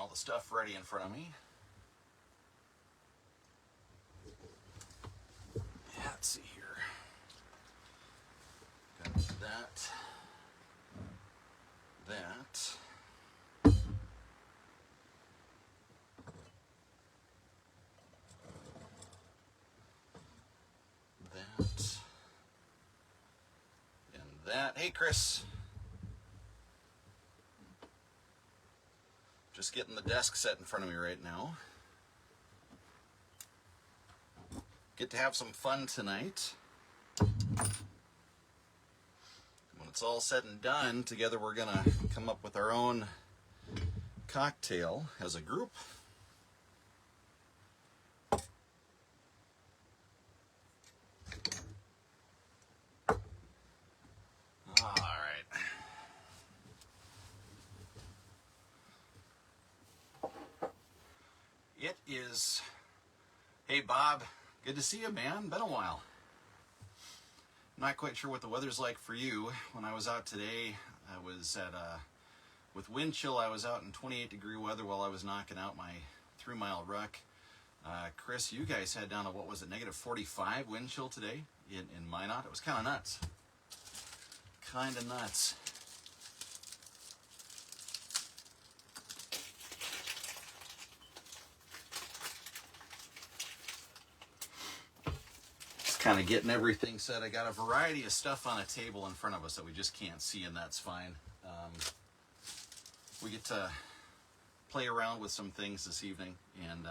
all the stuff ready in front of me. Yeah, let's see here. Got that. That. That. And that. Hey, Chris. Just getting the desk set in front of me right now. Get to have some fun tonight. When it's all said and done, together we're gonna come up with our own cocktail as a group. All right. It is. Hey, Bob. Good to see you, man. Been a while. I'm not quite sure what the weather's like for you. When I was out today, I was at with wind chill. I was out in 28-degree weather while I was knocking out my 3-mile ruck. Chris, you guys had down to, what was it, negative 45 wind chill today in Minot. It was kind of nuts. Kind of nuts. Kind of getting everything set. I got a variety of stuff on a table in front of us that we just can't see, and that's fine. We get to play around with some things this evening, and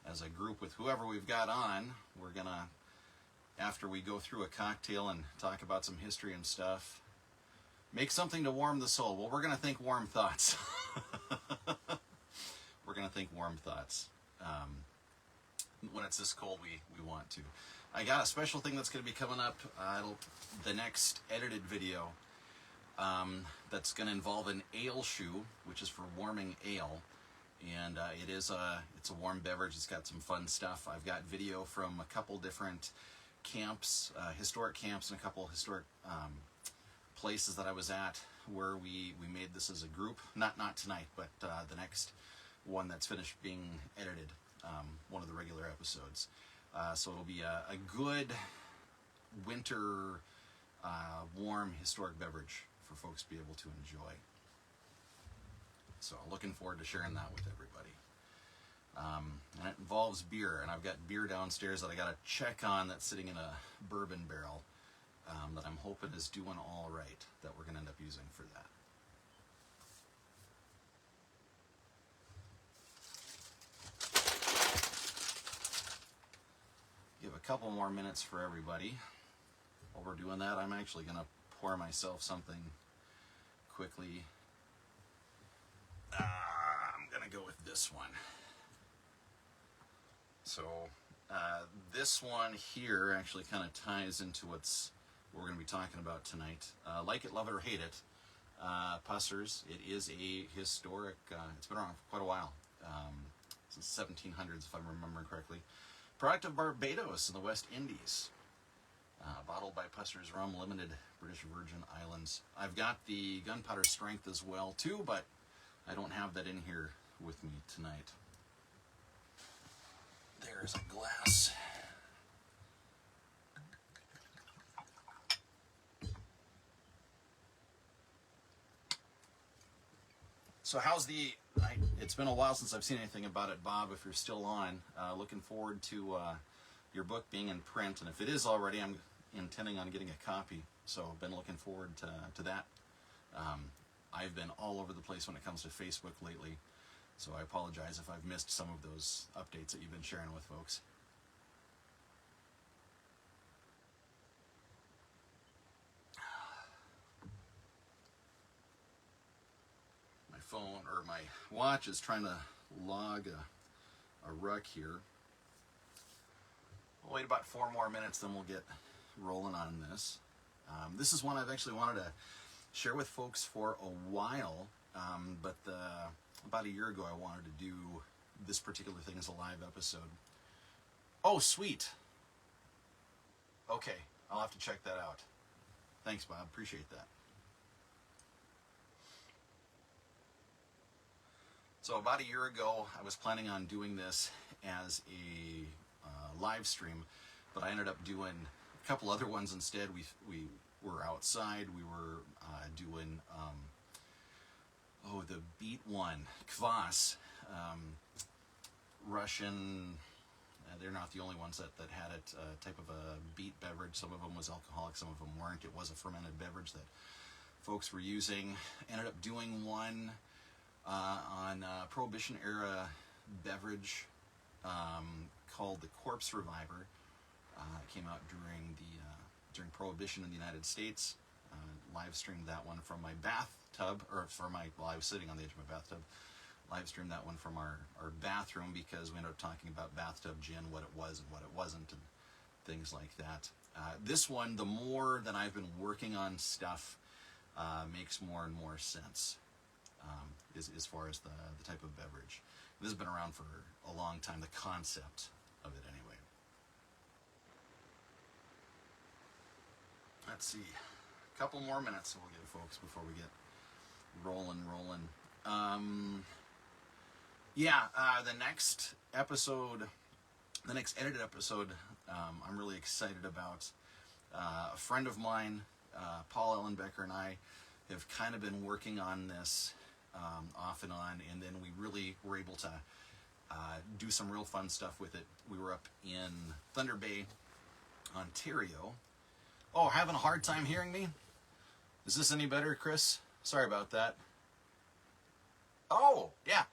as a group with whoever we've got on, we're gonna, after we go through a cocktail and talk about some history and stuff, make something to warm the soul. Well, we're gonna think warm thoughts. We're gonna think warm thoughts. When it's this cold, we want to. I got a special thing that's going to be coming up. The next edited video that's going to involve an ale shoe, which is for warming ale, and it's a warm beverage. It's got some fun stuff. I've got video from a couple different camps, historic camps, and a couple historic places that I was at where we made this as a group. Not tonight, but the next one that's finished being edited. One of the regular episodes. So it'll be a good winter warm historic beverage for folks to be able to enjoy. So looking forward to sharing that with everybody. And it involves beer, and I've got beer downstairs that I got to check on that's sitting in a bourbon barrel that I'm hoping is doing all right, that we're going to end up using for that. Give a couple more minutes for everybody. While we're doing that, I'm actually going to pour myself something quickly. I'm going to go with this one. So this one here actually kind of ties into what we're going to be talking about tonight. Like it, love it, or hate it, Pussers. It is a historic, it's been around for quite a while, since 1700s if I'm remembering correctly. Product of Barbados in the West Indies. Bottled by Pussers Rum Limited, British Virgin Islands. I've got the gunpowder strength as well too, but I don't have that in here with me tonight. There's a glass. So how's it's been a while since I've seen anything about it, Bob, if you're still on. Looking forward to your book being in print, and if it is already, I'm intending on getting a copy, so I've been looking forward to that. I've been all over the place when it comes to Facebook lately, so I apologize if I've missed some of those updates that you've been sharing with folks. Phone or my watch is trying to log a ruck here. We'll wait about 4 more minutes, then we'll get rolling on this. This is one I've actually wanted to share with folks for a while, but about a year ago I wanted to do this particular thing as a live episode. Oh, sweet. Okay, I'll have to check that out. Thanks, Bob. Appreciate that. So about a year ago, I was planning on doing this as a live stream, but I ended up doing a couple other ones instead. We were outside. We were doing the beet one, kvass, Russian. They're not the only ones that had it, type of a beet beverage. Some of them was alcoholic, some of them weren't. It was a fermented beverage that folks were using. Ended up doing one on Prohibition era beverage called the Corpse Reviver. It came out during Prohibition in the United States. Live streamed that one from my bathtub, well, I was sitting on the edge of my bathtub. Live streamed that one from our bathroom because we ended up talking about bathtub gin, what it was and what it wasn't, and things like that. This one, the more that I've been working on stuff, makes more and more sense as far as the type of beverage. This has been around for a long time, the concept of it anyway. Let's see, a couple more minutes we'll get, folks, before we get rolling. The next episode, the next edited episode, I'm really excited about. A friend of mine, Paul Ellenbecker, and I have kind of been working on this off and on, and then we really were able to do some real fun stuff with it. We were up in Thunder Bay, Ontario. Oh, having a hard time hearing me? Is this any better, Chris? Sorry about that. Oh, yeah.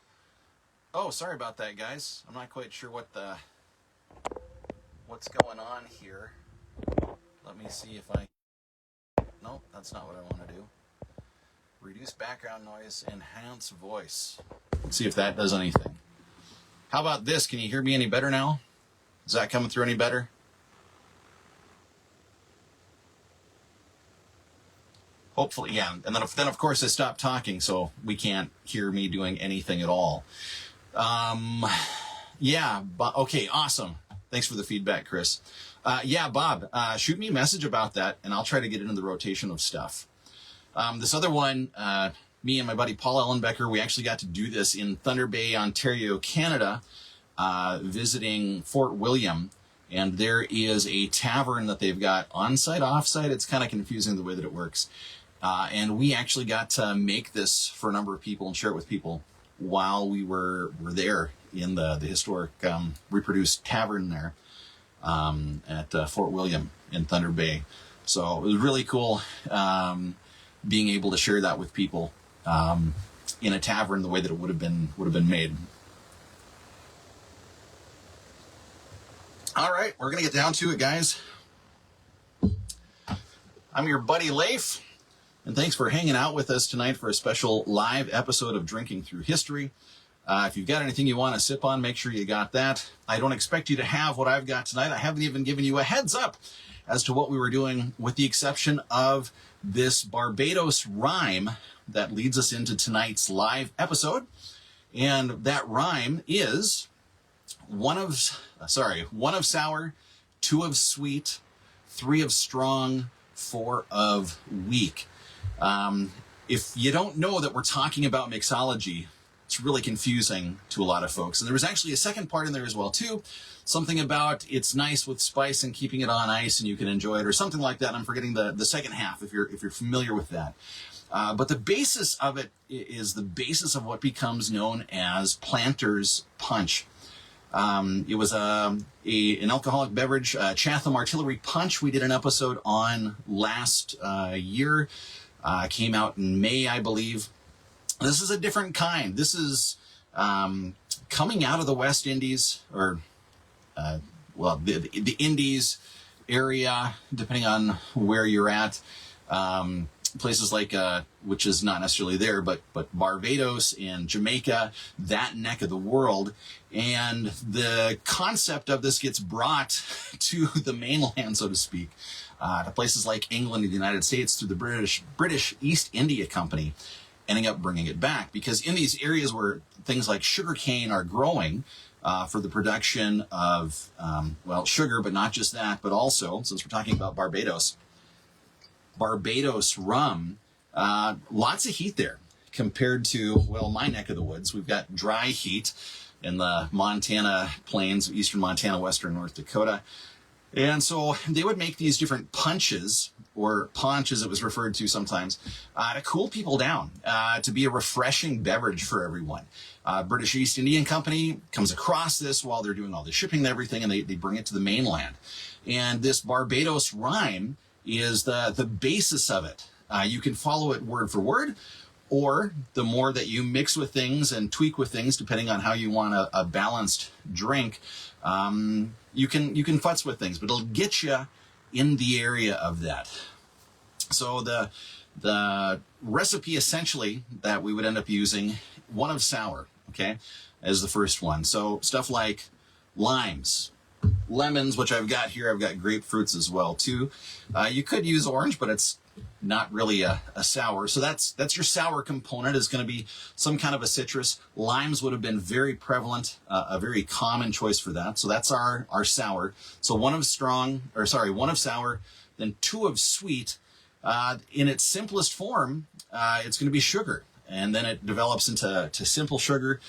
Oh, sorry about that, guys. I'm not quite sure what's going on here. Let me see if Nope, that's not what I want to do. Reduce background noise, enhance voice. Let's see if that does anything. How about this? Can you hear me any better now? Is that coming through any better? Hopefully, yeah. And then of course I stopped talking, so we can't hear me doing anything at all. Okay, awesome. Thanks for the feedback, Chris. Bob, shoot me a message about that, and I'll try to get into the rotation of stuff. This other one, me and my buddy Paul Ellenbecker, we actually got to do this in Thunder Bay, Ontario, Canada, visiting Fort William. And there is a tavern that they've got on-site, off-site. It's kind of confusing the way that it works. And we actually got to make this for a number of people and share it with people while we were there in the historic reproduced tavern there at Fort William in Thunder Bay. So it was really cool being able to share that with people in a tavern the way that it would have been made. All right, we're going to get down to it, guys. I'm your buddy Leif, and thanks for hanging out with us tonight for a special live episode of Drinking Through History. If you've got anything you want to sip on, make sure you got that. I don't expect you to have what I've got tonight. I haven't even given you a heads up as to what we were doing, with the exception of this Barbados rhyme that leads us into tonight's live episode. And that rhyme is one of sour, 2 of sweet, 3 of strong, 4 of weak. If you don't know that we're talking about mixology, it's really confusing to a lot of folks. And there was actually a second part in there as well, too. Something about it's nice with spice and keeping it on ice and you can enjoy it, or something like that. I'm forgetting the second half if you're familiar with that. But the basis of it is the basis of what becomes known as Planter's Punch. It was an alcoholic beverage, Chatham Artillery Punch. We did an episode on last year. Came out in May, I believe. This is a different kind. This is coming out of the West Indies, or the Indies area, depending on where you're at. Places like, which is not necessarily there, but Barbados and Jamaica, that neck of the world. And the concept of this gets brought to the mainland, so to speak, to places like England and the United States through the British East India Company, ending up bringing it back. Because in these areas where things like sugarcane are growing for the production of, sugar, but not just that, but also, since we're talking about Barbados rum, lots of heat there. compared to, well, my neck of the woods. We've got dry heat in the Montana plains, eastern Montana, western North Dakota. And so they would make these different punches, or punch as it was referred to sometimes, to cool people down, to be a refreshing beverage for everyone. British East Indian Company comes across this while they're doing all the shipping and everything, and they bring it to the mainland. And this Barbados rhyme is the basis of it. You can follow it word for word, or the more that you mix with things and tweak with things, depending on how you want a balanced drink, you can futz with things, but it'll get you in the area of that. So the recipe essentially that we would end up using, one of sour, okay, as the first one. So stuff like limes, lemons, which I've got here. I've got grapefruits as well too. You could use orange, but it's not really a sour. So that's your sour component, is going to be some kind of a citrus. Limes would have been very prevalent, a very common choice for that. So that's our sour. So one of sour, then 2 of sweet. In its simplest form, it's going to be sugar. And then it develops into simple sugar.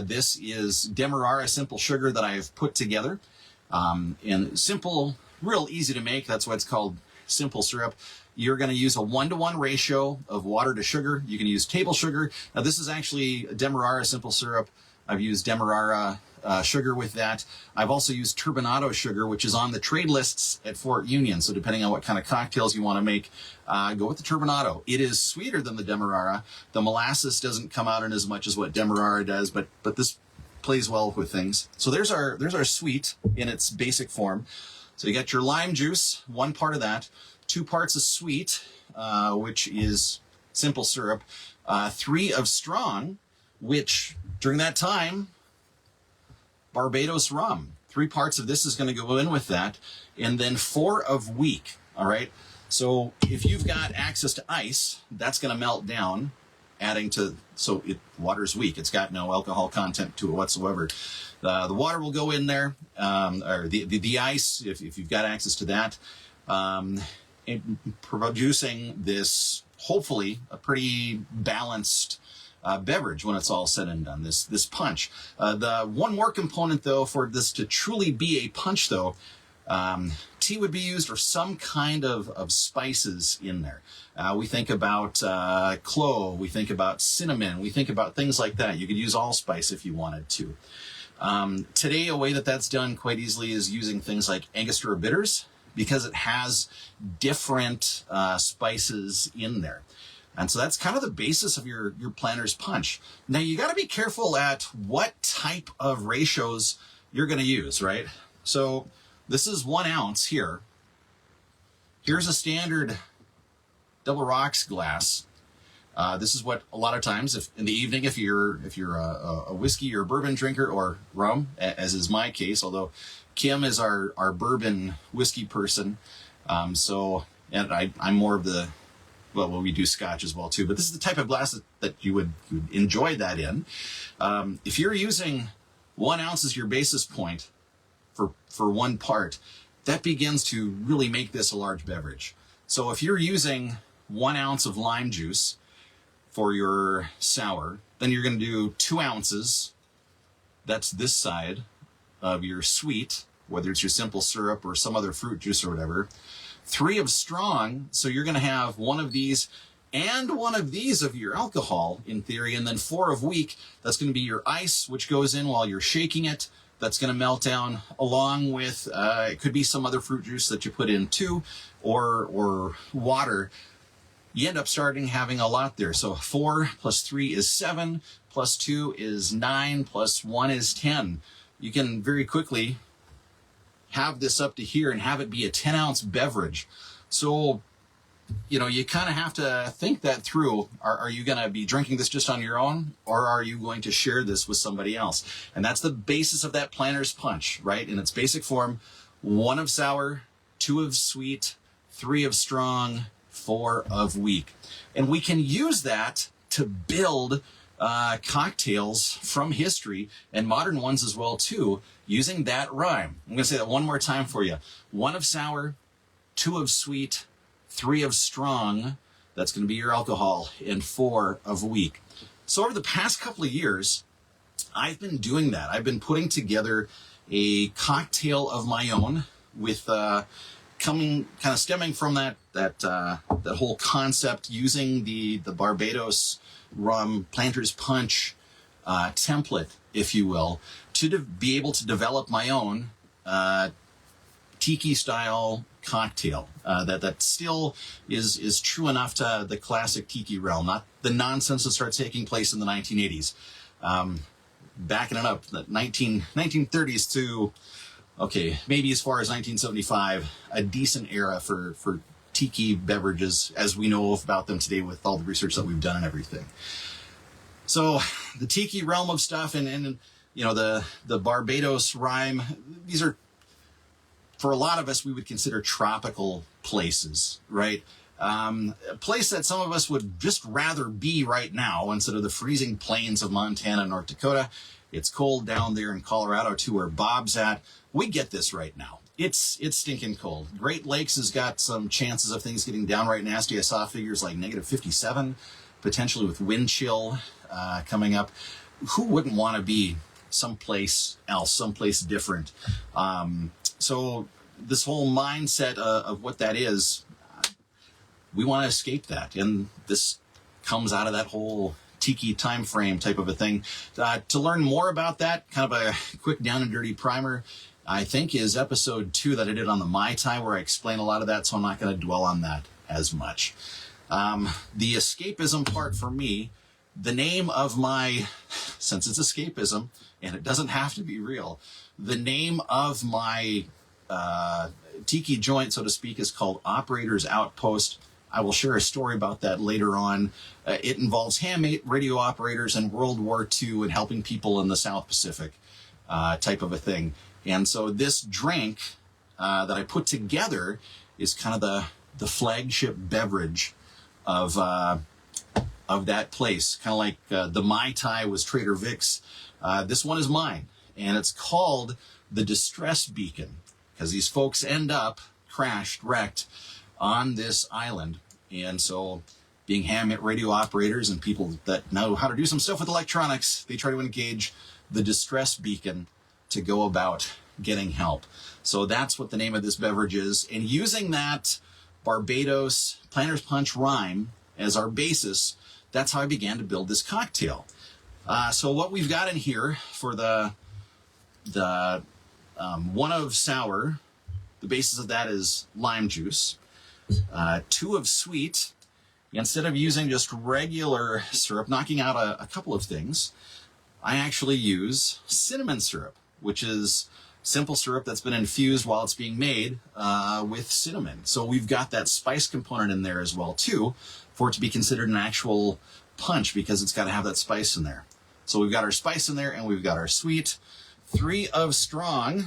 This is Demerara simple sugar that I've put together. And simple, real easy to make. That's why it's called simple syrup. You're going to use a 1-to-1 ratio of water to sugar. You can use table sugar. Now, this is actually Demerara simple syrup. I've used Demerara sugar with that. I've also used turbinado sugar, which is on the trade lists at Fort Union. So depending on what kind of cocktails you want to make, go with the turbinado. It is sweeter than the Demerara. The molasses doesn't come out in as much as what Demerara does, but this plays well with things. So there's our sweet in its basic form. So you got your lime juice, 1 part of that, 2 parts of sweet, which is simple syrup, 3 of strong, which during that time, Barbados rum. 3 parts of this is going to go in with that, and then 4 of weak. All right. So if you've got access to ice, that's going to melt down, adding to, water's weak. It's got no alcohol content to it whatsoever. The water will go in there, or the ice, if you've got access to that, producing this, hopefully, a pretty balanced beverage when it's all said and done, this punch. The one more component, though, for this to truly be a punch, though, tea would be used, or some kind of spices in there. We think about clove, we think about cinnamon, we think about things like that. You could use allspice if you wanted to. Today, a way that's done quite easily is using things like Angostura bitters, because it has different spices in there. And so that's kind of the basis of your planter's punch. Now, you got to be careful at what type of ratios you're going to use, right? So this is 1 ounce here. Here's a standard double rocks glass. This is what a lot of times, if in the evening, if you're a whiskey or bourbon drinker, or rum, as is my case, although Kim is our bourbon whiskey person. And I'm more of the, well, we do scotch as well too, but this is the type of glass that you would enjoy that in. If you're using 1 ounce as your basis point for 1 part, that begins to really make this a large beverage. So if you're using 1 ounce of lime juice for your sour, then you're going to do 2 ounces. That's this side of your sweet, whether it's your simple syrup or some other fruit juice or whatever. 3 of strong, so you're going to have 1 of these and 1 of these of your alcohol, in theory, and then 4 of weak. That's going to be your ice, which goes in while you're shaking it. That's going to melt down, along with, it could be some other fruit juice that you put in too, or water. You end up having a lot there. So 4 plus 3 is 7, plus 2 is 9, plus 1 is 10. You can very quickly have this up to here and have it be a 10-ounce beverage. So, you kind of have to think that through. Are you going to be drinking this just on your own, or are you going to share this with somebody else? And that's the basis of that planter's punch, right? In its basic form, 1 of sour, 2 of sweet, 3 of strong, 4 of weak. And we can use that to build cocktails from history, and modern ones as well too, using that rhyme. I'm going to say that one more time for you. 1 of sour, 2 of sweet, 3 of strong, That's going to be your alcohol, and 4 of wheat. So over the past couple of years, I've been doing that. I've been putting together a cocktail of my own with stemming from that whole concept, using the Barbados rum Planter's Punch template, if you will, to be able to develop my own tiki style cocktail that still is true enough to the classic tiki realm, not the nonsense that starts taking place in the 1980s. Backing it up, the 1930s to, okay, maybe as far as 1975, a decent era for tiki beverages as we know about them today with all the research that we've done and everything. So the tiki realm of stuff and you know, the Barbados rhyme, these are, for a lot of us, we would consider tropical places, right? A place that some of us would just rather be right now instead of the freezing plains of Montana and North Dakota. It's cold down there in Colorado too, where Bob's at. We get this right now. It's stinking cold. Great Lakes has got some chances of things getting downright nasty. I saw figures like -57, potentially with wind chill coming up. Who wouldn't want to be someplace else, someplace different? So this whole mindset of what that is, we want to escape that, and this comes out of that whole tiki time frame type of a thing. To learn more about that, kind of a quick down and dirty primer, I think is episode 2 that I did on the Mai Tai, where I explain a lot of that, so I'm not going to dwell on that as much. The escapism part for me, the name of my, since it's escapism, and it doesn't have to be real, the name of my tiki joint, so to speak, is called Operator's Outpost. I will share a story about that later on. It involves ham radio operators in World War II and helping people in the South Pacific type of a thing. And so this drink that I put together is kind of the flagship beverage of that place. Kind of like the Mai Tai was Trader Vic's. This one is mine, and it's called the Distress Beacon, because these folks end up wrecked on this island. And so, being ham radio operators and people that know how to do some stuff with electronics, they try to engage the Distress Beacon to go about getting help. So that's what the name of this beverage is. And using that Barbados Planter's Punch rhyme as our basis, that's how I began to build this cocktail. So what we've got in here for the 1 of sour, the basis of that is lime juice. 2 of sweet. Instead of using just regular syrup, knocking out a couple of things, I actually use cinnamon syrup, which is simple syrup that's been infused while it's being made with cinnamon. So we've got that spice component in there as well too, for it to be considered an actual punch, because it's got to have that spice in there. So we've got our spice in there, and we've got our sweet. 3 of strong.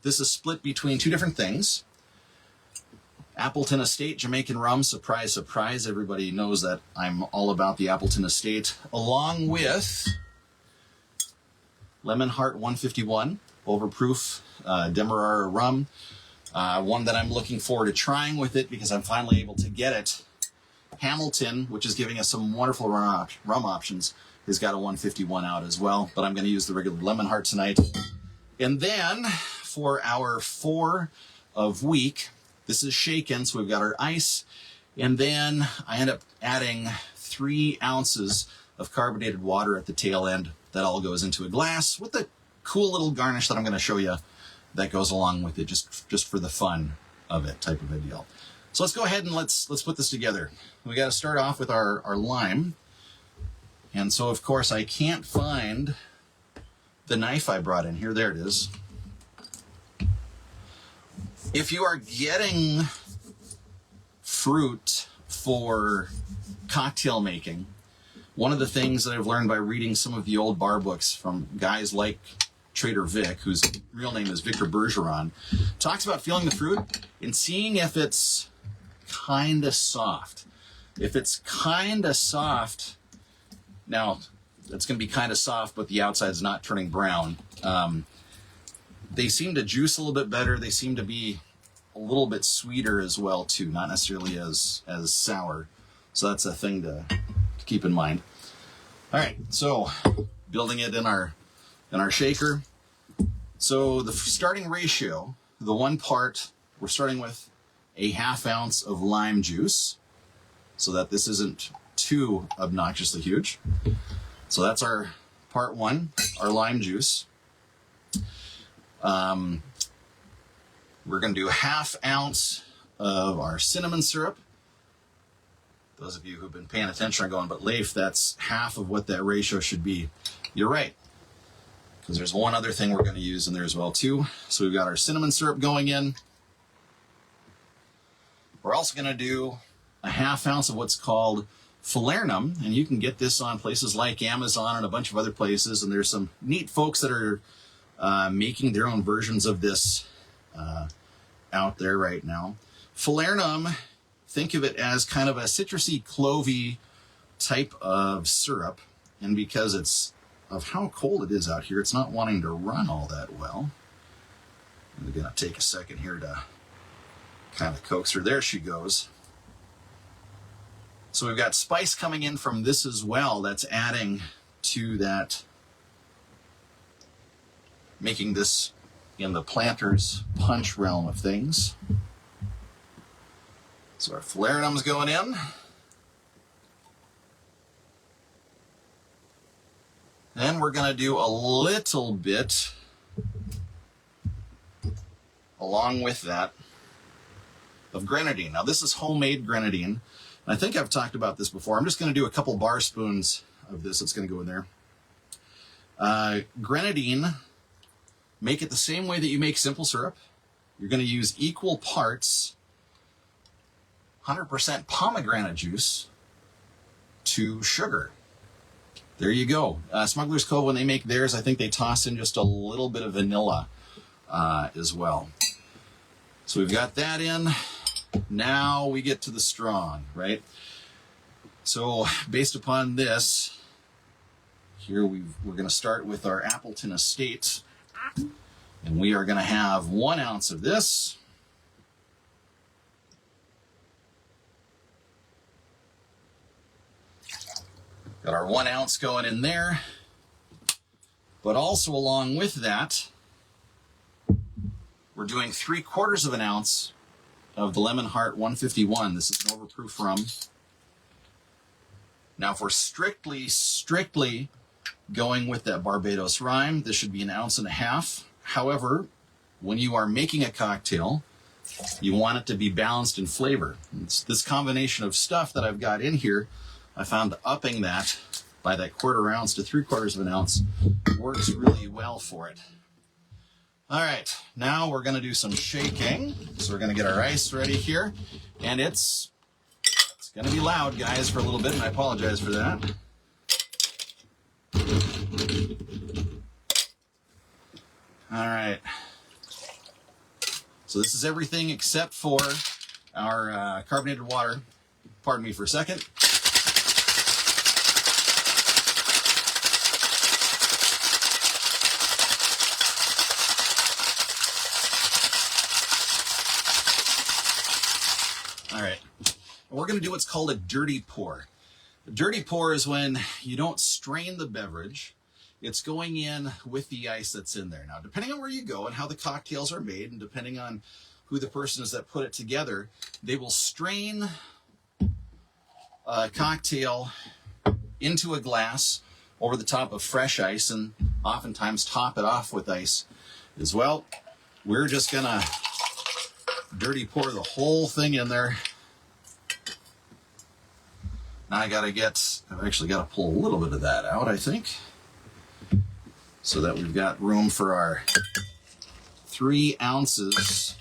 This is split between 2 different things. Appleton Estate Jamaican rum, surprise, surprise. Everybody knows that I'm all about the Appleton Estate, along with Lemon Hart 151, overproof Demerara rum. One that I'm looking forward to trying with it because I'm finally able to get it. Hamilton, which is giving us some wonderful rum options, has got a 151 out as well, but I'm going to use the regular Lemon Hart tonight. And then for our 4 of week, this is shaken, so we've got our ice, and then I end up adding 3 ounces of carbonated water at the tail end. That all goes into a glass with a cool little garnish that I'm going to show you that goes along with it, just for the fun of it type of a deal. So let's go ahead and let's put this together. We got to start off with our lime, and so of course I can't find the knife I brought in here. There it is. If you are getting fruit for cocktail making, one of the things that I've learned by reading some of the old bar books from guys like Trader Vic, whose real name is Victor Bergeron, talks about feeling the fruit and seeing if it's kind of soft. If it's kind of soft, now it's going to be kind of soft, but the outside's not turning brown. They seem to juice a little bit better. They seem to be a little bit sweeter as well too, not necessarily as sour. So that's a thing to keep in mind. All right, so building it in our shaker. So the starting ratio, the one part, we're starting with a 1/2 ounce of lime juice so that this isn't too obnoxiously huge. So that's our part one, our lime juice. We're going to do 1/2 ounce of our cinnamon syrup. Those of you who've been paying attention are going, but Leif, that's half of what that ratio should be. You're right, because there's one other thing we're going to use in there as well too. So we've got our cinnamon syrup going in. We're also going to do a 1/2 ounce of what's called falernum, and you can get this on places like Amazon and a bunch of other places, and there's some neat folks that are making their own versions of this out there right now. Falernum, think of it as kind of a citrusy, clovey type of syrup, and because it's of how cold it is out here, it's not wanting to run all that well. I'm going to take a second here to kind of coax her. There she goes. So we've got spice coming in from this as well that's adding to that, making this in the planter's punch realm of things. So our falernum's going in. Then we're going to do a little bit along with that of grenadine. Now this is homemade grenadine. I think I've talked about this before. I'm just going to do a couple bar spoons of this. It's going to go in there. Grenadine, make it the same way that you make simple syrup. You're going to use equal parts 100% pomegranate juice to sugar. There you go. Smuggler's Cove, when they make theirs, I think they toss in just a little bit of vanilla as well. So we've got that in. Now we get to the strong, right? So based upon this, here we're going to start with our Appleton Estate, and we are going to have 1 ounce of this. Got our 1 ounce going in there, but also along with that, we're doing 3/4 of an ounce of the Lemon Hart 151. This is an overproof rum. Now, if we're strictly going with that Barbados rye, this should be 1.5 ounces. However, when you are making a cocktail, you want it to be balanced in flavor. It's this combination of stuff that I've got in here, I found upping that by that 1/4 ounce to 3/4 of an ounce works really well for it. All right, now we're going to do some shaking. So we're going to get our ice ready here, and it's going to be loud, guys, for a little bit, and I apologize for that. All right. So this is everything except for our carbonated water. Pardon me for a second. All right, we're going to do what's called a dirty pour. A dirty pour is when you don't strain the beverage. It's going in with the ice that's in there. Now, depending on where you go and how the cocktails are made, and depending on who the person is that put it together, they will strain a cocktail into a glass over the top of fresh ice, and oftentimes top it off with ice as well. We're just going to dirty pour the whole thing in there. Now I've actually got to pull a little bit of that out, I think, so that we've got room for our 3 ounces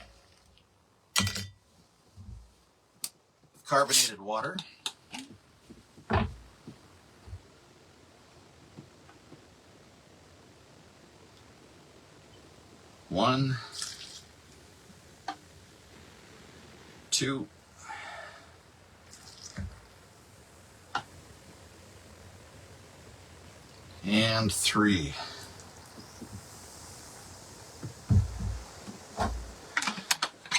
of carbonated water. One, 2, and 3.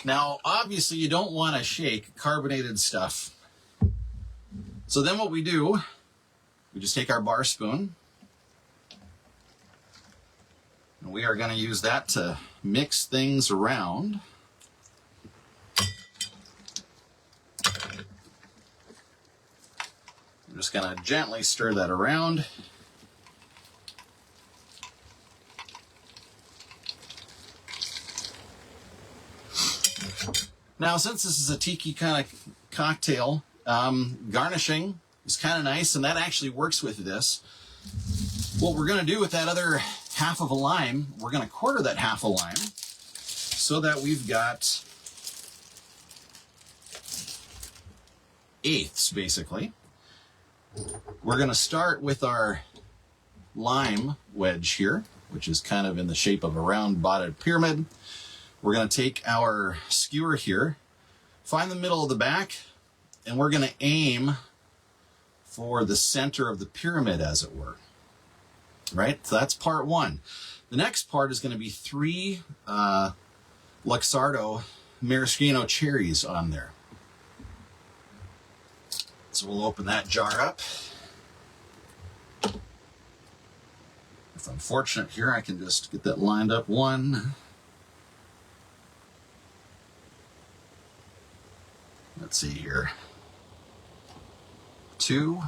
Now, obviously, you don't want to shake carbonated stuff So then what we do, we just take our bar spoon, and we are going to use that to mix things around. I'm just going to gently stir that around. Now, since this is a tiki kind of cocktail, garnishing is kind of nice, and that actually works with this. What we're going to do with that other half of a lime, we're going to quarter that half a lime so that we've got eighths, basically. We're going to start with our lime wedge here, which is kind of in the shape of a round-botted pyramid. We're going to take our skewer here, find the middle of the back, and we're going to aim for the center of the pyramid, as it were. Right? So that's part one. The next part is going to be 3 Luxardo maraschino cherries on there. So we'll open that jar up. If I'm fortunate here, I can just get that lined up. 1. Let's see here. 2.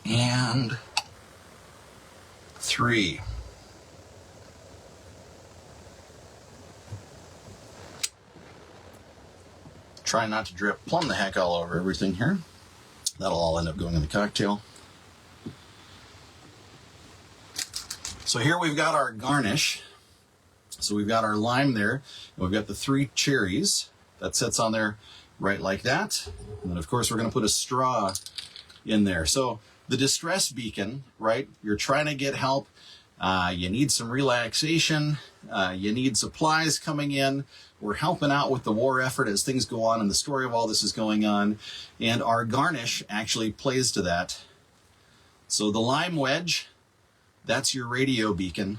And 3. Try not to drip plumb the heck all over everything here. That'll all end up going in the cocktail. So here we've got our garnish. So we've got our lime there, and we've got the 3 cherries. That sits on there right like that. And then, of course, we're going to put a straw in there. So the distress beacon, right? You're trying to get help. You need some relaxation. You need supplies coming in. We're helping out with the war effort as things go on, and the story of all this is going on. And our garnish actually plays to that. So the lime wedge, that's your radio beacon.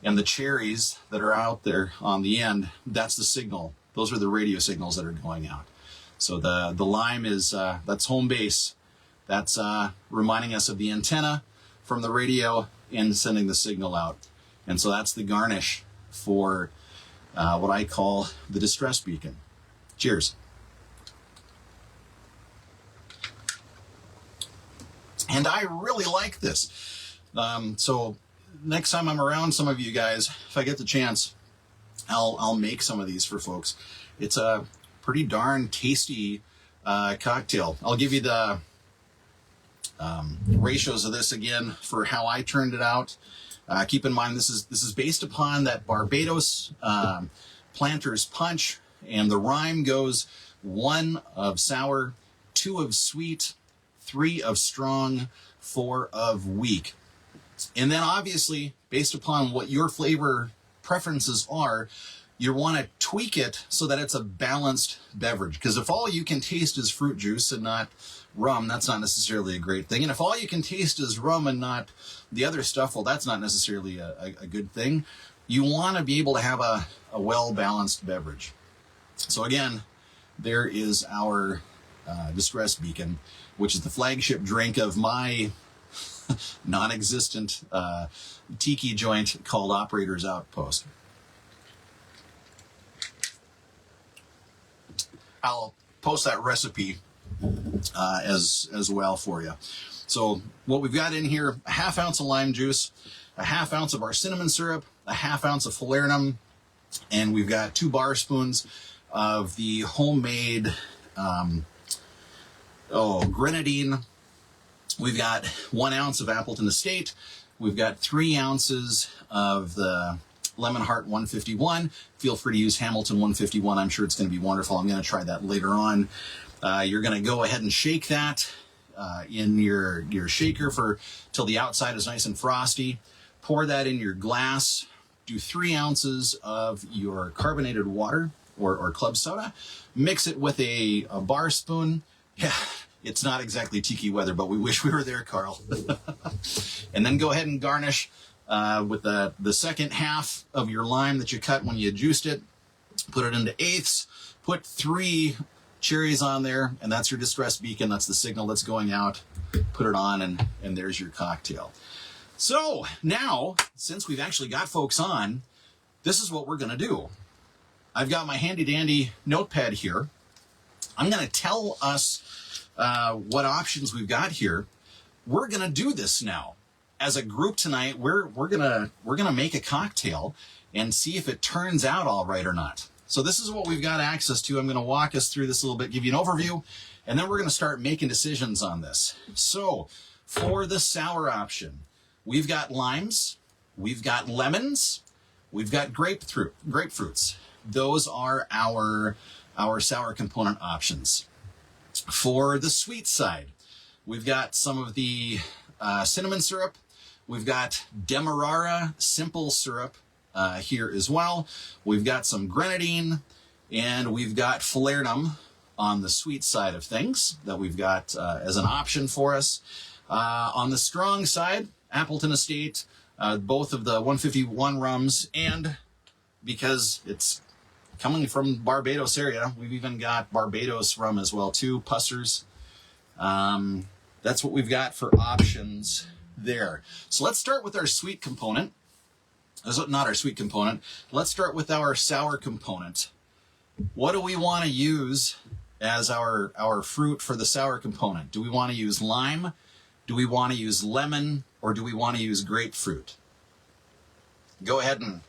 And the cherries that are out there on the end, that's the signal. Those are the radio signals that are going out. So the lime is, that's home base. That's reminding us of the antenna from the radio and sending the signal out. And so that's the garnish for what I call the distress beacon. Cheers. And I really like this. So next time I'm around some of you guys, if I get the chance, I'll make some of these for folks. It's a pretty darn tasty cocktail. I'll give you the ratios of this again for how I turned it out. Keep in mind this is based upon that Barbados Planter's Punch, and the rhyme goes 1 of sour, 2 of sweet, 3 of strong, 4 of weak. And then obviously, based upon what your flavor preferences are, you want to tweak it so that it's a balanced beverage. Because if all you can taste is fruit juice and not rum, that's not necessarily a great thing. And if all you can taste is rum and not the other stuff, well, that's not necessarily a good thing. You want to be able to have a well-balanced beverage. So again, there is our Distress Beacon, which is the flagship drink of my non-existent tiki joint called Operator's Outpost. I'll post that recipe as well for you. So what we've got in here, a half ounce of lime juice, a half ounce of our cinnamon syrup, a half ounce of falernum, and we've got 2 bar spoons of the homemade Grenadine. We've got 1 ounce of Appleton Estate. We've got 3 ounces of the Lemon Hart 151. Feel free to use Hamilton 151. I'm sure it's going to be wonderful. I'm going to try that later on. You're going to go ahead and shake that in your shaker till the outside is nice and frosty. Pour that in your glass. Do 3 ounces of your carbonated water or club soda. Mix it with a bar spoon. Yeah. It's not exactly tiki weather, but we wish we were there, Carl. And then go ahead and garnish with the second half of your lime that you cut when you juiced it. Put it into eighths. Put 3 cherries on there, and that's your distress beacon. That's the signal that's going out. Put it on, and there's your cocktail. So now, since we've actually got folks on, this is what we're going to do. I've got my handy dandy notepad here. I'm going to tell us what options we've got here. We're going to do this now. As a group tonight, we're gonna make a cocktail and see if it turns out all right or not. So this is what we've got access to. I'm going to walk us through this a little bit, give you an overview, and then we're going to start making decisions on this. So for the sour option, we've got limes, we've got lemons, we've got grapefruits. Those are our sour component options. For the sweet side, we've got some of the cinnamon syrup. We've got Demerara simple syrup here as well. We've got some Grenadine, and we've got falernum on the sweet side of things that we've got as an option for us. On the strong side, Appleton Estate, both of the 151 rums, and because it's coming from Barbados area, we've even got Barbados rum as well too, Pussers. That's what we've got for options there. So let's start with our sweet component. Not our sweet component. Let's start with our sour component. What do we want to use as our fruit for the sour component? Do we want to use lime? Do we want to use lemon? Or do we want to use grapefruit? Go ahead and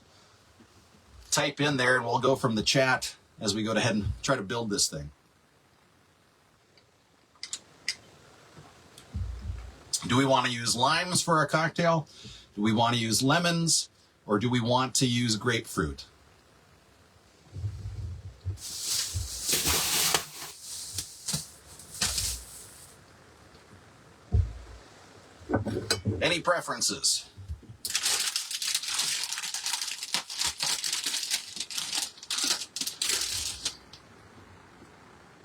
type in there, and we'll go from the chat as we go ahead and try to build this thing. Do we want to use limes for our cocktail? Do we want to use lemons? Or do we want to use grapefruit? Any preferences?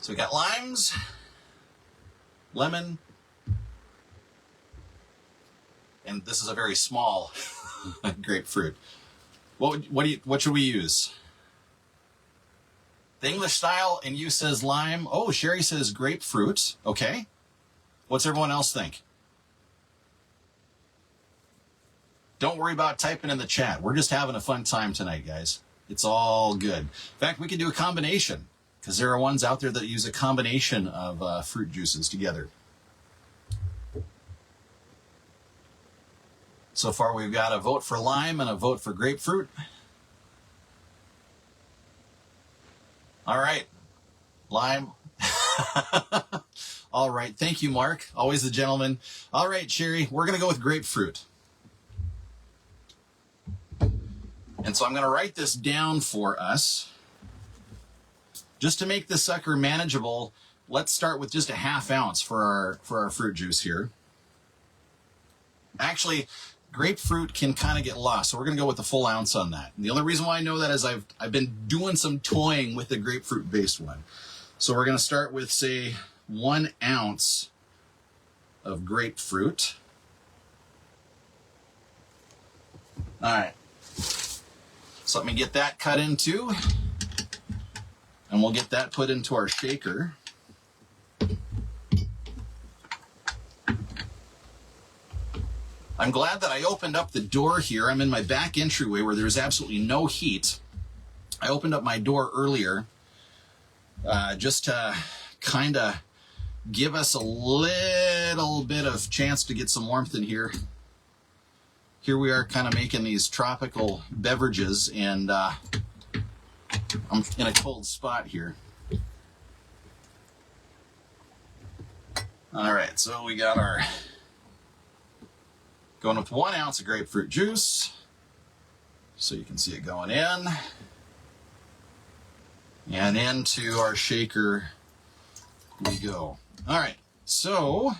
So we got limes, lemon, and this is a very small grapefruit. What should we use? The English style, and you says lime. Oh, Sherry says grapefruit. Okay. What's everyone else think? Don't worry about typing in the chat. We're just having a fun time tonight, guys. It's all good. In fact, we could do a combination, because there are ones out there that use a combination of fruit juices together. So far, we've got a vote for lime and a vote for grapefruit. All right. Lime. All right. Thank you, Mark. Always the gentleman. All right, Sherry, we're going to go with grapefruit. And so I'm going to write this down for us. Just to make this sucker manageable, let's start with just a ½ ounce for our fruit juice here. Actually, grapefruit can kind of get lost, so we're going to go with the full ounce on that. And the only reason why I know that is I've been doing some toying with the grapefruit-based one. So we're going to start with, say, 1 ounce of grapefruit. All right. So let me get that cut into, and we'll get that put into our shaker. I'm glad that I opened up the door here. I'm in my back entryway where there's absolutely no heat. I opened up my door earlier just to kind of give us a little bit of chance to get some warmth in here. Here we are kind of making these tropical beverages, and I'm in a cold spot here. All right, so we got our... going with 1 ounce of grapefruit juice, so you can see it going in. And into our shaker we go. All right, so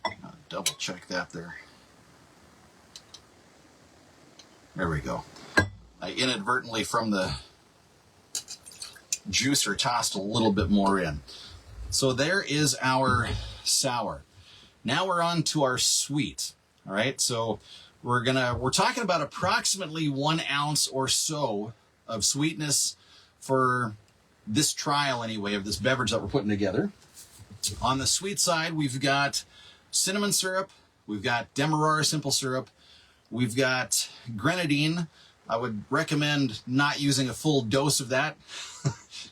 I'll double check that there. There we go. I inadvertently from the juicer tossed a little bit more in. So there is our sour. Now we're on to our sweet. All right, so we're talking about approximately 1 ounce or so of sweetness for this trial anyway of this beverage that we're putting together. On the sweet side, we've got cinnamon syrup, we've got Demerara simple syrup, we've got Grenadine. I would recommend not using a full dose of that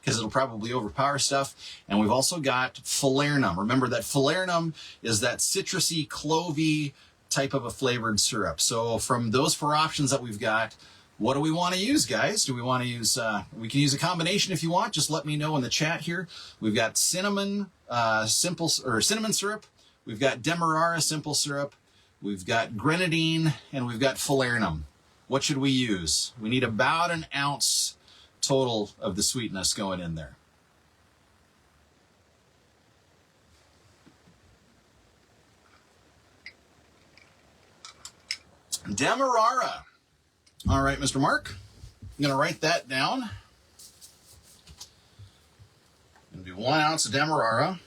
because it'll probably overpower stuff. And we've also got falernum. Remember that falernum is that citrusy, clovey type of a flavored syrup. So from those 4 options that we've got, what do we want to use, guys? Do we want to use, we can use a combination if you want. Just let me know in the chat here. We've got cinnamon cinnamon syrup. We've got Demerara simple syrup. We've got Grenadine, and we've got falernum. What should we use? We need about an ounce total of the sweetness going in there. Demerara. All right, Mr. Mark, I'm going to write that down. Going to do 1 ounce of Demerara.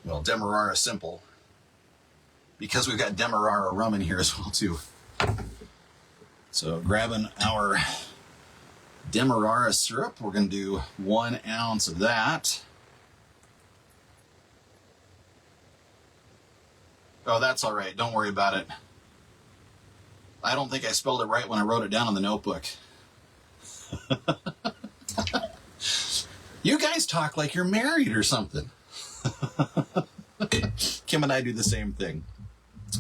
Well, Demerara simple, because we've got Demerara rum in here as well, too. So grabbing our Demerara syrup, we're going to do 1 ounce of that. Oh, that's all right. Don't worry about it. I don't think I spelled it right when I wrote it down on the notebook. You guys talk like you're married or something. Kim and I do the same thing.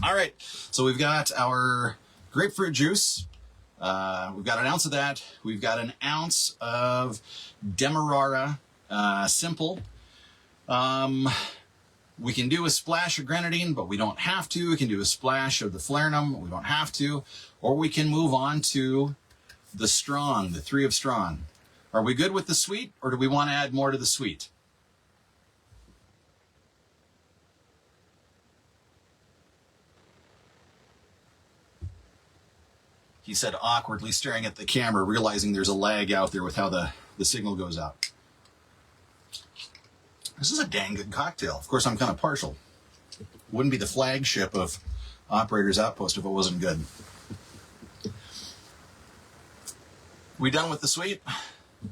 All right, so we've got our grapefruit juice. We've got 1 ounce of that. We've got 1 ounce of Demerara simple. We can do a splash of Grenadine, but we don't have to. We can do a splash of the falernum. We don't have to. Or we can move on to the strong, the 3 of strong. Are we good with the sweet, or do we want to add more to the sweet? He said, awkwardly staring at the camera, realizing there's a lag out there with how the signal goes out. This is a dang good cocktail. Of course, I'm kind of partial. Wouldn't be the flagship of Operator's Outpost if it wasn't good. We done with the sweet?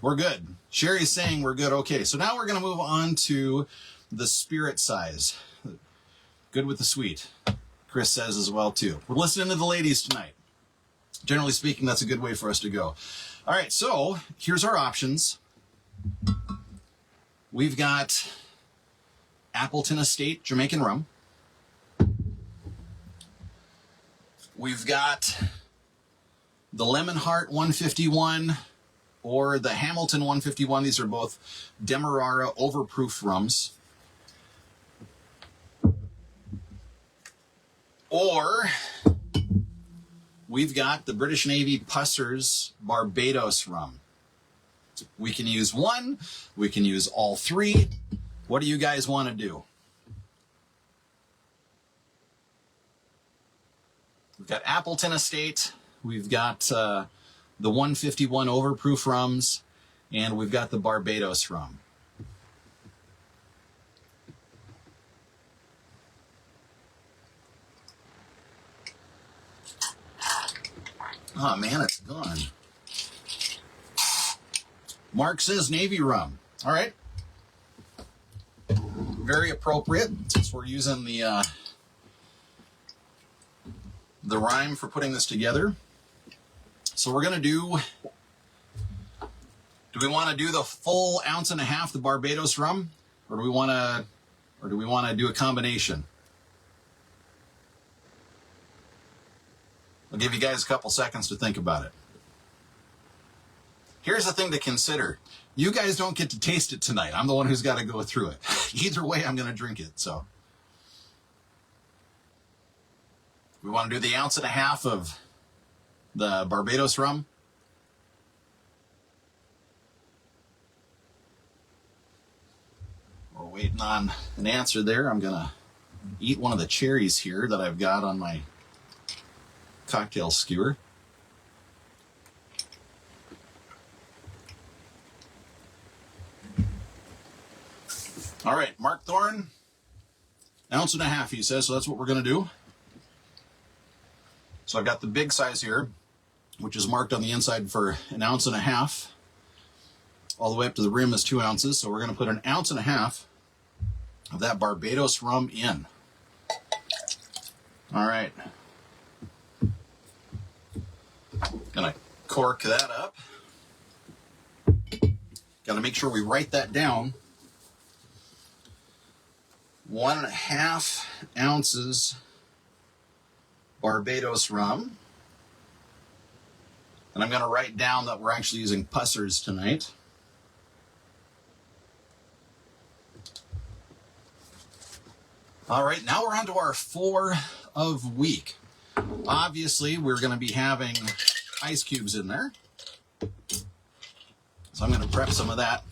We're good. Sherry's saying we're good. Okay, so now we're going to move on to the spirit size. Good with the sweet. Chris says as well, too. We're listening to the ladies tonight. Generally speaking, that's a good way for us to go. All right, so here's our options. We've got Appleton Estate Jamaican rum. We've got the Lemon Hart 151 or the Hamilton 151. These are both Demerara overproof rums. Or we've got the British Navy Pussers Barbados rum. We can use one. We can use all 3. What do you guys want to do? We've got Appleton Estate. We've got the 151 overproof rums. And we've got the Barbados rum. Oh, man, it's gone. Mark says Navy rum. All right. Very appropriate since we're using the rhyme for putting this together. So we're going to do we want to do the full 1.5 ounces, the Barbados rum, or do we want to do a combination? I'll give you guys a couple seconds to think about it. Here's the thing to consider. You guys don't get to taste it tonight. I'm the one who's got to go through it. Either way, I'm going to drink it. So we want to do the 1.5 ounces of the Barbados rum. We're waiting on an answer there. I'm going to eat one of the cherries here that I've got on my cocktail skewer. All right, Mark Thorne, 1.5 ounces, he says, so that's what we're going to do. So I've got the big size here. which is marked on the inside for 1.5 ounces. All the way up to the rim is 2 ounces. So we're going to put 1.5 ounces of that Barbados rum in. All right. Gonna cork that up. Gotta make sure we write that down. 1.5 ounces Barbados rum. And I'm gonna write down that we're actually using Pussers tonight. All right, now we're on to our 4 of week. Obviously, we're going to be having ice cubes in there. So I'm going to prep some of that.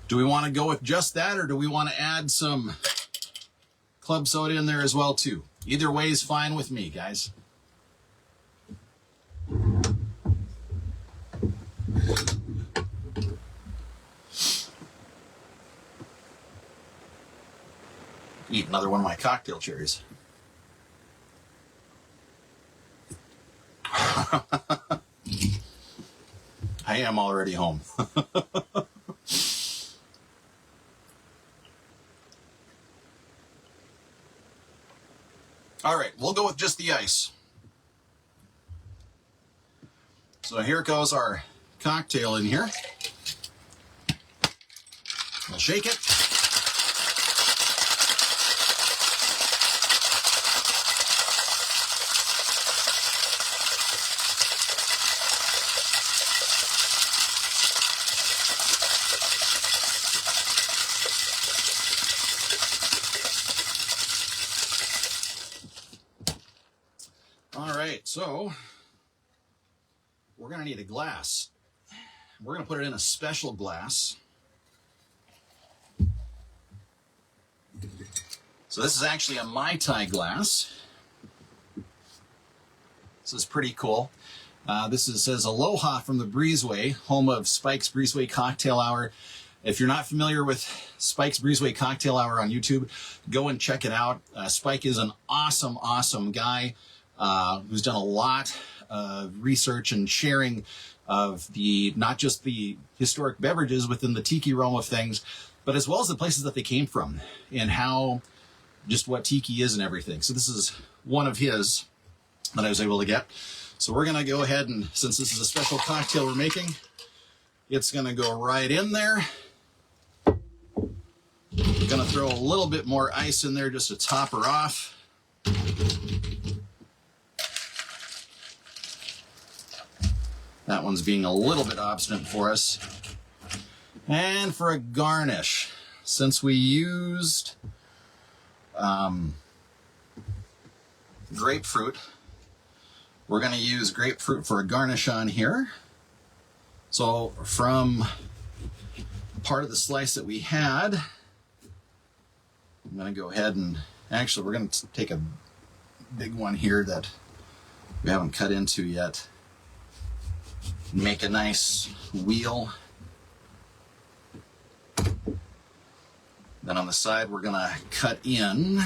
Do we want to go with just that, or do we want to add some club soda in there as well, too? Either way is fine with me, guys. Eat another one of my cocktail cherries. I am already home. All right, we'll go with just the ice. So here goes our cocktail in here. We'll shake it. So we're going to need a glass. We're going to put it in a special glass. So this is actually a Mai Tai glass. This is pretty cool. Says Aloha from the Breezeway, home of Spike's Breezeway Cocktail Hour. If you're not familiar with Spike's Breezeway Cocktail Hour on YouTube, go and check it out. Spike is an awesome guy. Who's done a lot of research and sharing of not just the historic beverages within the tiki realm of things, but as well as the places that they came from and just what tiki is and everything. So this is one of his that I was able to get. So we're going to go ahead and, since this is a special cocktail we're making, it's going to go right in there. Going to throw a little bit more ice in there just to top her off. That one's being a little bit obstinate for us. And for a garnish, since we used grapefruit, we're going to use grapefruit for a garnish on here. So from part of the slice that we had, I'm going to go ahead and, actually we're going to take a big one here that we haven't cut into yet. Make a nice wheel. Then on the side, we're going to cut in.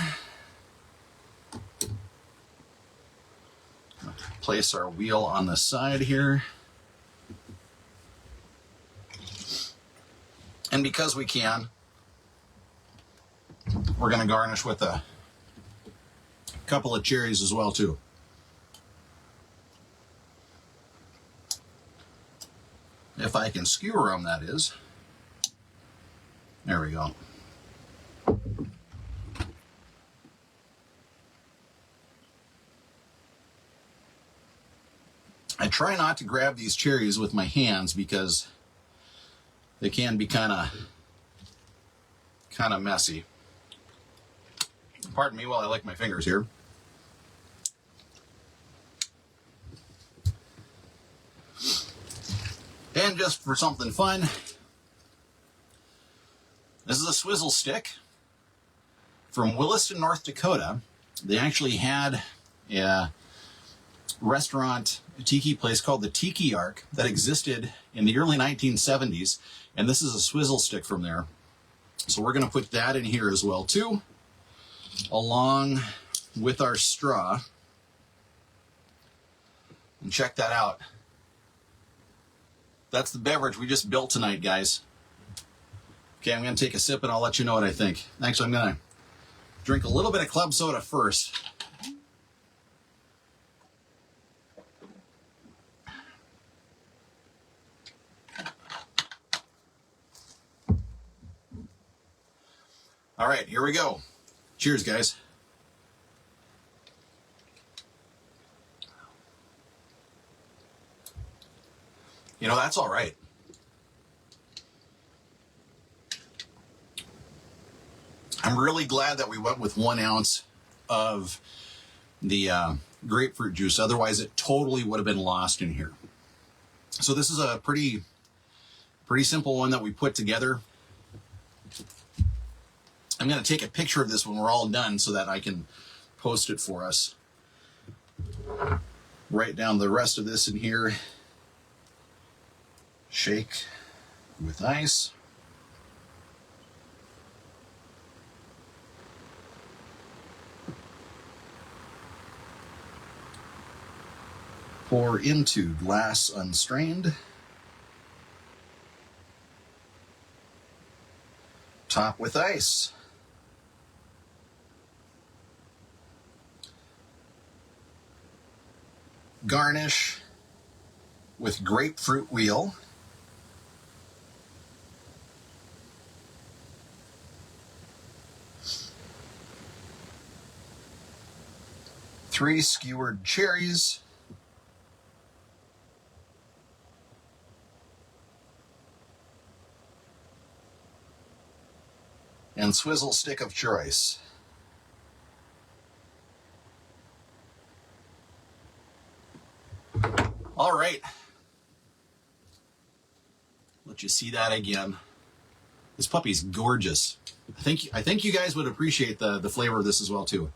Place our wheel on the side here. And because we can, we're going to garnish with a couple of cherries as well, too. If I can skewer them, that is. There we go. I try not to grab these cherries with my hands because they can be kind of messy. Pardon me while I lick my fingers here. And just for something fun, this is a swizzle stick from Williston, North Dakota. They actually had a restaurant, a tiki place called the Tiki Ark that existed in the early 1970s, and this is a swizzle stick from there. So we're going to put that in here as well too, along with our straw. And check that out. That's the beverage we just built tonight, guys. Okay, I'm going to take a sip and I'll let you know what I think. Actually, I'm going to drink a little bit of club soda first. All right, here we go. Cheers, guys. You know, that's all right. I'm really glad that we went with 1 ounce of the grapefruit juice. Otherwise, it totally would have been lost in here. So this is a pretty simple one that we put together. I'm going to take a picture of this when we're all done so that I can post it for us. Write down the rest of this in here. Shake with ice. Pour into glass unstrained. Top with ice. Garnish with grapefruit wheel. Three skewered cherries. And swizzle stick of choice. All right. Let you see that again. This puppy's gorgeous. I think you guys would appreciate the flavor of this as well too.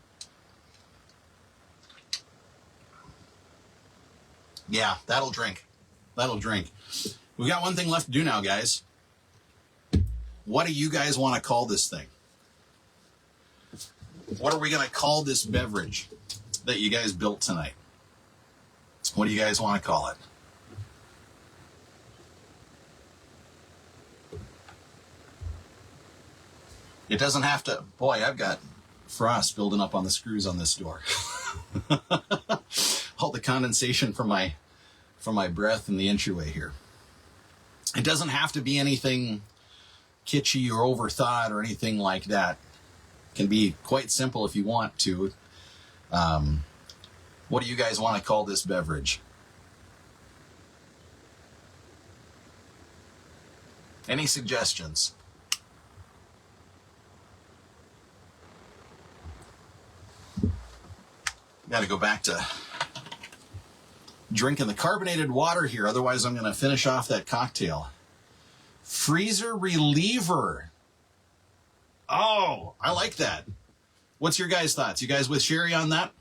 Yeah, that'll drink. That'll drink. We've got one thing left to do now, guys. What do you guys want to call this thing? What are we going to call this beverage that you guys built tonight? What do you guys want to call it? It doesn't have to... Boy, I've got frost building up on the screws on this door. All the condensation from my breath in the entryway here. It doesn't have to be anything kitschy or overthought or anything like that. It can be quite simple if you want to. What do you guys want to call this beverage? Any suggestions? Got to go back to drinking the carbonated water here. Otherwise, I'm going to finish off that cocktail. Freezer reliever. Oh, I like that. What's your guys' thoughts? You guys with Sherry on that?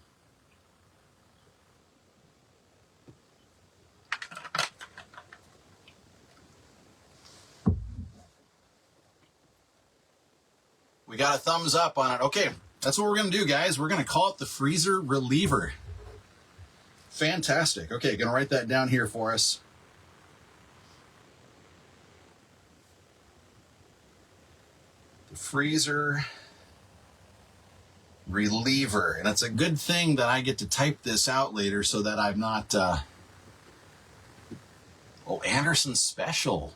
We got a thumbs up on it. Okay, that's what we're going to do, guys. We're going to call it the freezer reliever. Fantastic. Okay, going to write that down here for us. The freezer reliever. And it's a good thing that I get to type this out later so that I'm not... Oh, Anderson Special.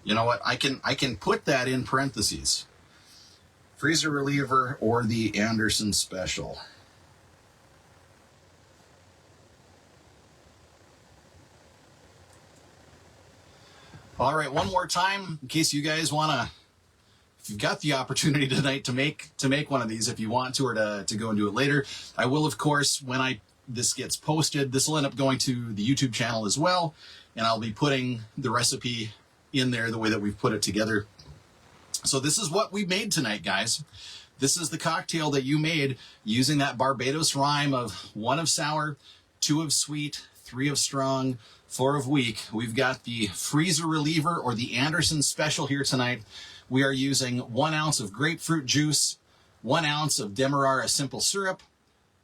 You know what? I can put that in parentheses. Freezer reliever or the Anderson Special. All right, one more time in case you guys want to, if you've got the opportunity tonight to make one of these, if you want to, or to go and do it later. I will, of course, when this gets posted, this will end up going to the YouTube channel as well, and I'll be putting the recipe in there the way that we've put it together. So this is what we made tonight, guys. This is the cocktail that you made using that Barbados rhyme of 1 of sour, 2 of sweet, 3 of strong, 4 of weak. We've got the freezer reliever or the Anderson special here tonight. We are using 1 ounce of grapefruit juice, 1 ounce of Demerara simple syrup,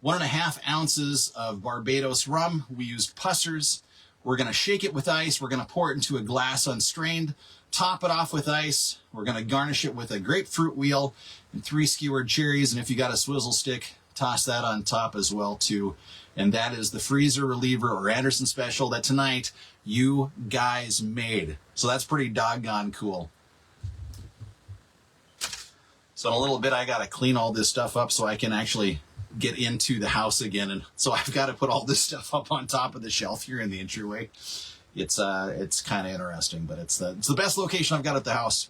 1.5 ounces of Barbados rum. We used Pussers. We're going to shake it with ice. We're going to pour it into a glass unstrained, top it off with ice. We're going to garnish it with a grapefruit wheel and 3 skewered cherries. And if you got a swizzle stick, toss that on top as well too. And that is the freezer reliever or Anderson special that tonight you guys made. So that's pretty doggone cool. So in a little bit, I got to clean all this stuff up so I can actually get into the house again. And so I've got to put all this stuff up on top of the shelf here in the entryway. It's kind of interesting, but it's the best location I've got at the house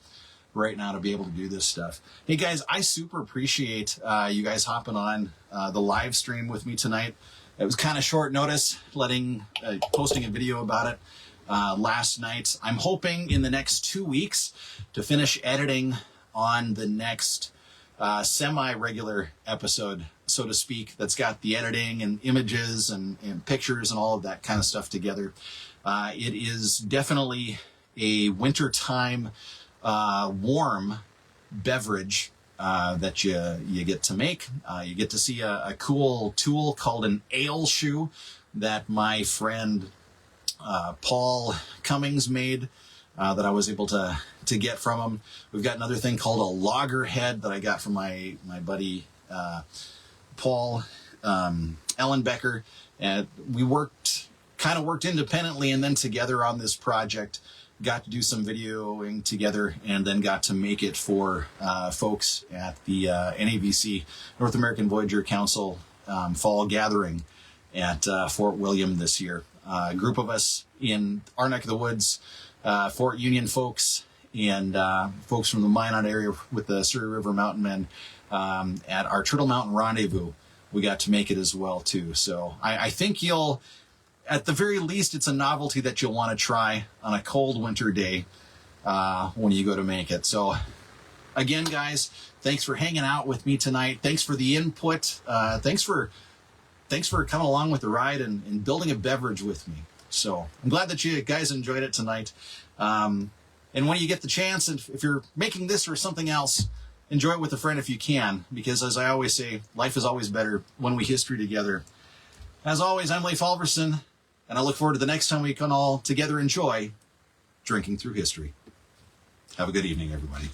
right now to be able to do this stuff. Hey guys, I super appreciate you guys hopping on the live stream with me tonight. It was kind of short notice posting a video about it last night. I'm hoping in the next 2 weeks to finish editing on the next semi-regular episode, so to speak, that's got the editing and images and pictures and all of that kind of stuff together. It is definitely a wintertime warm beverage that you get to make. You get to see a cool tool called an ale shoe that my friend Paul Cummings made that I was able to get from him. We've got another thing called a loggerhead that I got from my buddy Paul Ellenbecker, and we worked independently and then together on this project. Got to do some videoing together and then got to make it for folks at the NAVC, North American Voyager Council fall gathering at Fort William this year. A group of us in our neck of the woods, Fort Union folks and folks from the Minot area with the Surrey River Mountain Men at our Turtle Mountain Rendezvous. We got to make it as well too. So I think you'll, at the very least, it's a novelty that you'll want to try on a cold winter day when you go to make it. So again, guys, thanks for hanging out with me tonight. Thanks for the input. Thanks for coming along with the ride and building a beverage with me. So I'm glad that you guys enjoyed it tonight. And when you get the chance, and if you're making this or something else, enjoy it with a friend if you can, because as I always say, life is always better when we history together. As always, I'm Leif Halvorson, and I look forward to the next time we can all together enjoy drinking through history. Have a good evening, everybody.